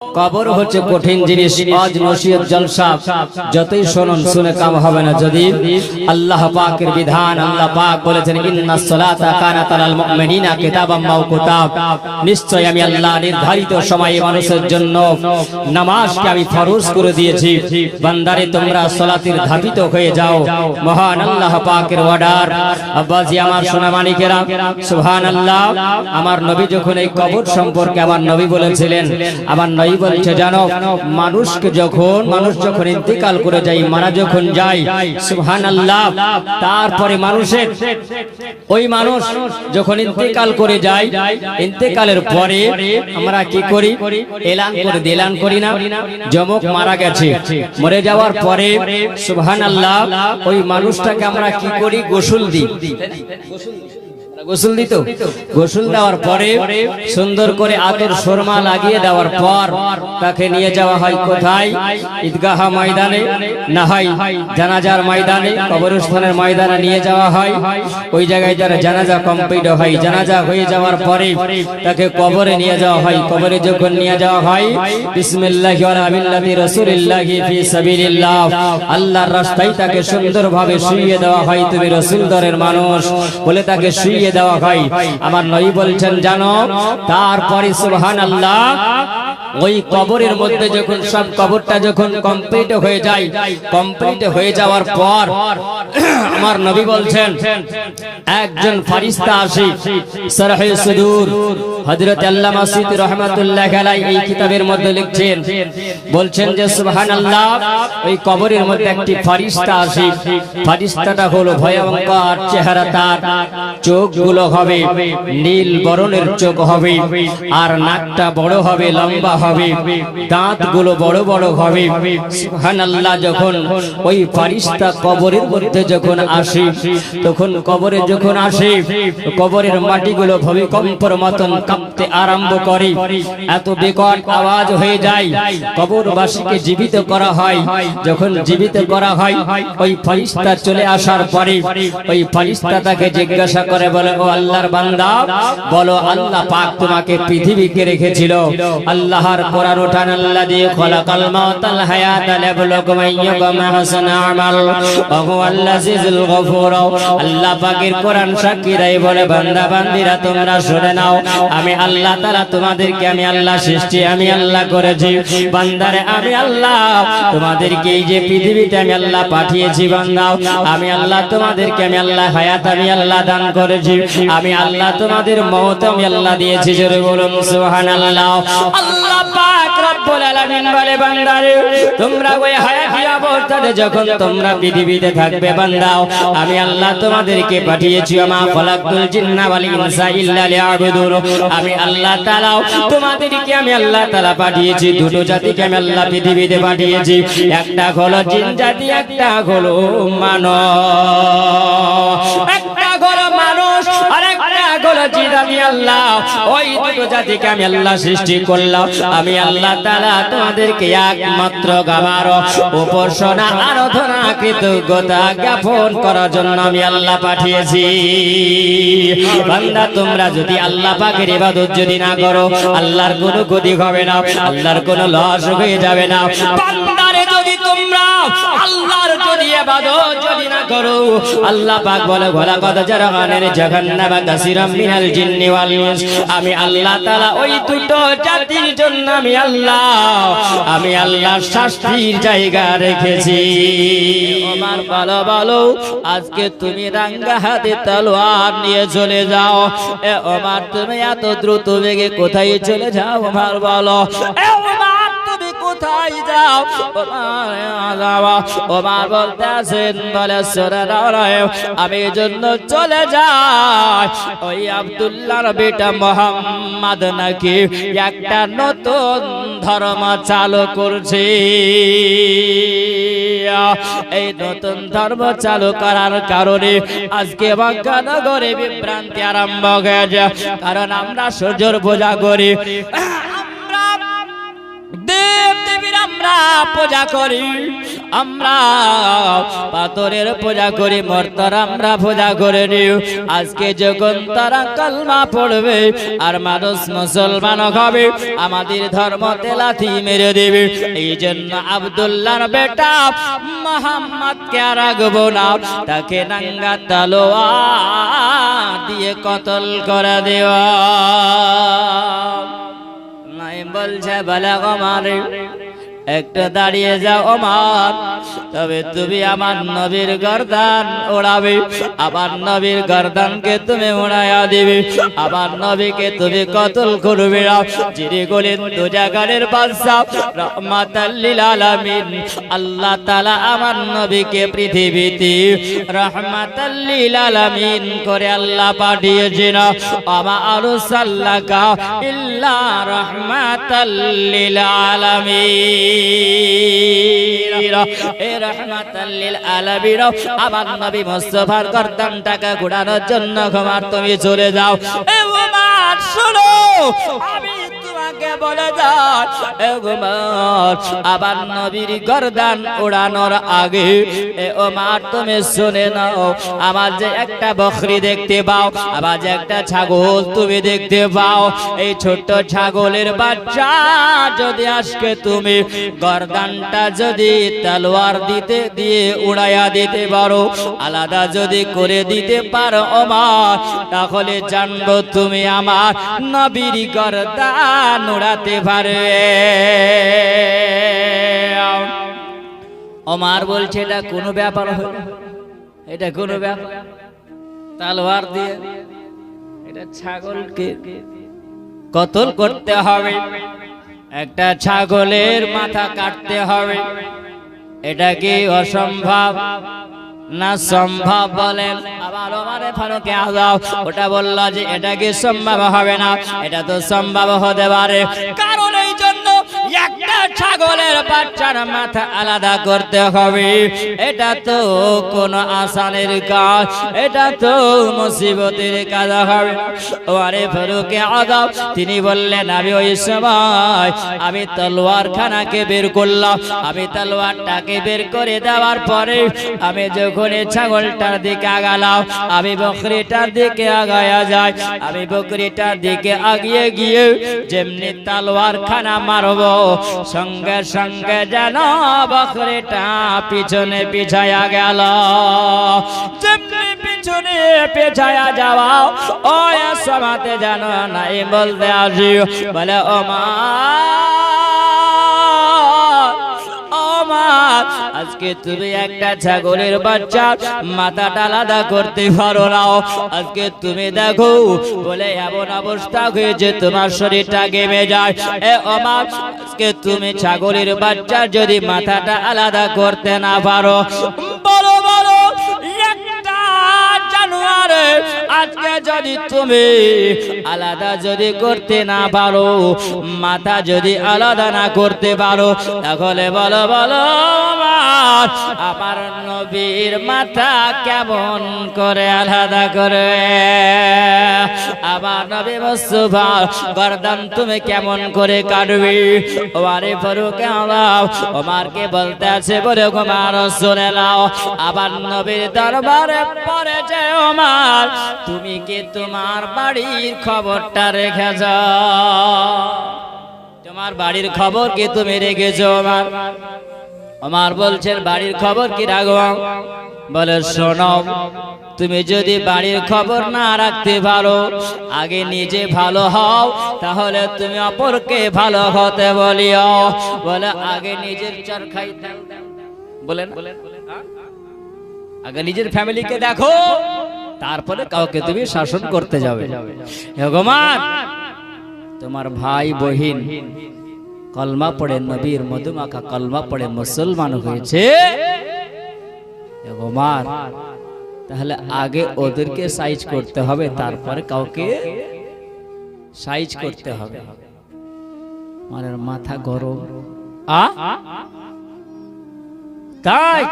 কবর হচ্ছে কঠিন জিনিস। আজ নসিহত জলসা যতই শুনুন শুনে কাম হবে না যদি আল্লাহ পাকের বিধান। আল্লাহ পাক বলেছেন ইন্নাস সালাতা কানাত আলাল মুমিনিনা কিতাবাম মাওকুতা, নিশ্চয় আমি আল্লাহ নির্ধারিত সময়ে মানুষের জন্য নামাজকে আমি ফরজ করে দিয়েছি। বান্দারে তোমরা সালাতের ধাবিত হয়ে যাও। মহান আল্লাহ পাকের অর্ডার। আব্বাজি আমার সোনা মানিকেরা সুবহানাল্লাহ। আমার নবী যখন এই কবর সম্পর্কে আমার নবী বলেছিলেন, আমার নবী বলছে জানো মানুষ যখন ইন্তেকাল করে যায়, মারা যখন যায়, সুবহানাল্লাহ, তারপরে মানুষের ওই মানুষ যখন ইন্তেকাল করে যায়, ইন্তেকালের পরে আমরা কি করি? এলান করি না? যমক মারা গেছে, মরে যাওয়ার পরে সুবহানাল্লাহ ওই মানুষটাকে আমরা কি করি? গোসল দিই। গোসল দিত। গোসল দেওয়ার পরে সুন্দর করে আতর সুরমা লাগিয়ে দেওয়ার পর তাকে নিয়ে যাওয়া হয় কোথায়? ঈদগাহ ময়দানে, না হয় জানাজার ময়দানে, কবরস্থানের ময়দানে নিয়ে যাওয়া হয়। ওই জায়গায় যারা জানাজা কমপ্লিট হয়, জানাজা হয়ে যাওয়ার পরে তাকে কবরে নিয়ে যাওয়া হয়। কবরে যখন নিয়ে যাওয়া হয়, বিসমিল্লাহি ওয়া মিল্লাতি রাসূলিল্লাহি ফি সাবিলিল্লাহ, আল্লাহর রাস্তায় তাকে সুন্দরভাবে শুইয়ে দেওয়া হয়। তুমি রাসূল দরের মানুষ বলে তাকে শুইয়ে দেওয়া হয়। আমার নবী বলছেন জানো তারপরে সুবহানাল্লাহ ওই কবরের মধ্যে যখন সব কবরটা যখন কমপ্লিট হয়ে যায়, কমপ্লিট হয়ে যাওয়ার পর আমার নবী বলছেন একজন ফেরেশতা আসে। শরহে সুদূর হযরত আল্লামা সিদ্দিক রাহমাতুল্লাহ আলাইহি এই কিতাবের মধ্যে লিখছেন, বলছেন যে সুবহানাল্লাহ ওই কবরের মধ্যে একটি ফেরেশতা আসে। ফেরেশতাটা হলো ভয়ঙ্কর চেহারা, তার চোখগুলো হবে নীল বরণের চোখ হবে, আর নাকটা বড় হবে, লম্বা হবে, দাঁতগুলো বড় বড় হবে। সুবহানাল্লাহ যখন ওই ফেরেশতা কবরের মধ্যে যখন আসে, তখন কবরে যখন আসে কবরের মাটিগুলো ভূমিকম্পের মতন কাঁপতে আরম্ভ করে, এত বিকট আওয়াজ হয়ে যায়। কবরবাসীকে জীবিত করা হয়। যখন জীবিত করা হয় ওই ফেরেশতা চলে আসার পরে ওই ফেরেশতা তাকে জিজ্ঞাসা করে, বলে ও আল্লাহর বান্দা, বলো আল্লাহ পাক তোমাকে পৃথিবীকে রেখেছিল। আল্লাহর কোরআন ওঠান, আল্লাযী খালাকাল মাউতাল হায়াতা লিয়াবলুয়াকুম আইয়ুকুম আহসানু আমাল ওয়া হুয়াল আজিজুল গফুর। আল্লাহ পাকের কোরআন সাক্ষী দেয়, বলে বান্দা বান্দীরা তোমরা শুনে নাও, আমি আল্লাহ তাআলা তোমাদেরকে আমি আল্লাহ সৃষ্টি আমি আল্লাহ করেছি। বান্দারে আমি আল্লাহ তোমাদেরকে এই যে পৃথিবীতে আমি আল্লাহ পাঠিয়েছি, বান্দা আমি আল্লাহ তোমাদেরকে আমি আল্লাহ হায়াত আমি আল্লাহ দান করেছি। আমি আল্লাহ তোমাদের মওত আমি আল্লাহ দিয়েছি। জোরে বলুন সুবহানাল্লাহ। আল্লাহ পাক রব্বুল আলামিন বলে বান্দারে তোমরা ওই হায়াতি অবস্থাতে যখন তোমরা পৃথিবীতে থাকবে বান্দা, আমি আল্লাহ তোমাদেরকে পাঠিয়েছি। মা খালাকতুল জিন্না ওয়াল ইনসা ইল্লা লিয়াবুদুন। আমি আল্লাহ তাআলা তোমাদেরকে আমি আল্লাহ তাআলা পাঠিয়েছি, দুটো জাতিকে আমি আল্লাহ পৃথিবীতে পাঠিয়েছি। একটা হলো জিন জাতি, একটা হলো মানব। একটা হলো মানুষ আর একটা হলো জিন। আমি আল্লাহ ওই দুটো জাতিকে আমি আল্লাহ সৃষ্টি করলাম। আমি আল্লাহ তাআলা তোমাদেরকে একমাত্র আমার উপাসনা আরাধনা কৃতজ্ঞতা জ্ঞাপন করার জন্য আমি আল্লাহ পাঠিয়েছি। বান্দা তোমরা যদি আল্লাহ পাকের ইবাদত যদি না করো, আল্লাহর কোনো ক্ষতি হবে না, আল্লাহর কোনো লস হয়ে যাবে না। বান্দারে যদি তোমরা আল্লাহর যদি ইবাদত যদি না করো, আল্লাহ পাক বলে ওয়ালাকাদ জারাগানা জাহান্নামা কাসীরাম মিনাল জিন্নি ওয়াল ইনস। আমি আল্লাহ তাআলা ওই দুটো জাতির জন্য আমি আল্লাহ শাস্তির জায়গা রেখেছি। আমার বলো বলো আজকে তুমি রাঙ্গা হাতে তলোয়ার নিয়ে চলে যাও। এ ওমর তুমি এত দ্রুত বেগে কোথায় চলে যাও? আমার বলো এ ওমর তুমি কোথায় যাও? ওমর বলতে আছেন, বলে আমি জন্য চলে যাই। ওই আব্দুল্লাহর বেটা মুহাম্মদ নাকি একটা নতুন ধর্ম চালু করছে। এই নতুন ধর্ম চালু করার কারণে আজকে মক্কা নগরে বিভ্রান্তি আরম্ভ হয়ে যায়। কারণ আমরা সূর্যের পূজা করি, আমরা দেব দেবীর আমরা পূজা করি, আমরা পাথরের পূজা করি, মর্তার আমরা পূজা করে নিও। আজকে যখন তারা কালমা পড়বে আর মানুষ মুসলমান হবে, আমাদের ধর্মতে লাথি মেরে দেবে। এই জন্য আব্দুল্লাহর বেটা মুহাম্মদকে আর রাখবো না, তাকে নাঙ্গা তলোয়ার দিয়ে কতল করে দেওয়া। নাই বলছে বলে ওমর একটু দাঁড়িয়ে যাও ওমর, তবে তুমি আমার নবীর গর্দান ওড়াবে, আমার নবীর গর্দানকে তুমি উড়াইয়া দিবে, আমার নবীকে তুমি কতল করবে না। যিনি বলেন দুজাগানের বাদশা রাহমাতাল লিল আলামিন, আল্লাহ তাআলা আমার নবীকে পৃথিবীতে রাহমাতাল লিল আলামিন করে আল্লাহ পাঠিয়েছেন। আমা আরসালনাকা ইল্লা রাহমাতাল লিল আলামিন। আমার নবী মুস্তাফার গর্দানটাকে ঘোরানোর জন্য ঘুমার তুমি চলে যাও। শোনো আমি তোমাকে বলে যাই, আবার নবীর গর্দান উড়ানোর আগে ওমর তুমি শুনে নাও, আমার যে একটা বকরি দেখতে পাও, আবার যে একটা ছাগল তুমি দেখতে পাও, এই ছোট্ট ছাগলের বাচ্চা যদি আজকে তুমি গর্দানটা যদি তলোয়ার দিয়ে উড়াইয়া দিতে পারো, আলাদা যদি করে দিতে পারো ওমর, তাহলে জানবো তুমি আমার নবীর গর্দান উড়াতে পারবে। ওমর বলছে এটা কোনো ব্যাপার হলো, এটা কোনো ব্যাপার, তলোয়ার দিয়ে এটা ছাগলকে কতল করতে হবে, একটা ছাগলের মাথা কাটতে হবে, এটা কি অসম্ভব না সম্ভব বলেন? আবার ওমরে ফারুকে আযম ওটা বলল যে এটা কি সম্ভব হবে না, এটা তো সম্ভব হতে পারে, কারণ এই জন্য একটা ছাগলের বাচ্চার মাথা আলাদা করতে হবে, এটা তো কোন আসানের কাজ, এটা তো মুসিবতের কাজ হবে। ওমরে ফারুকে আযম তিনি বললেন আমি ওই সময় আমি তলোয়ার খানাকে বের করলাম, আমি তলোয়ারটাকে বের করে দেওয়ার পরে আমি যখন ছাগলটার দিকে আগালাম, আমি বকরিটার দিকে আগায়া যাই, আমি বকরিটার দিকে আগিয়ে গিয়ে যেমনি তলোয়ার খানা মারব, সঙ্গে সঙ্গে যেন বকরিটা পিছনে পিছায়া গেল। যেমনি পিছনে পেছায়া যাওয়া ওই সমাতে যেন নাই বলতে আসি, বলে ওমর আজকে তুমি একটা ছাগলের বাচ্চার মাথাটা আলাদা করতে পারো না, আজকে তুমি দেখো বলে এমন অবস্থা হয়েছে তোমার শরীরটা ঘেমে যায়। এ ওমর আজকে তুমি ছাগলের বাচ্চার যদি মাথাটা আলাদা করতে না পারো, বলো বলো একটা জানুয়ারে আজকে যদি তুমি আলাদা যদি করতে না পারো, মাথা যদি আলাদা না করতে পারো, তাহলে বলো বলো আমার নবীর মাথা কেমন করে আলাদা করে, আমার নবী মুস্তাফার গর্দান তুমি কেমন করে কাটবে? ওমরে ফারুকে আযম ওমরকে বলতে আছে বলে ওমর শুনে নাও, আবার নবীর দরবারে পড়েছে ওমর তুমি কি তোমার বাড়ির খবরটা রেখেছ? তোমার বাড়ির খবর কি তুমি রেখেছো? ওমর বলছেন বাড়ির খবর কি রাখবো? বলে শোনো, তুমি যদি বাড়ির খবর না রাখতে পারো, আগে নিজে ভালো হও, তাহলে তুমি অপরকে ভালো হতে বলিও। বলে আগে নিজের চরখাই বলেন, আগে নিজের ফ্যামিলিকে দেখো, তারপরে কাউকে তুমি শাসন করতে যাবে। ভগবান তোমার ভাই বহিন কলমা পড়ে নবীর মধুমাখা কলমা পড়ে মুসলমান হয়েছে, ভগবান তাহলে আগে ওদেরকে সাইজ করতে হবে, তারপরে কাউকে সাইজ করতে হবে। আমার মাথা গরম তাই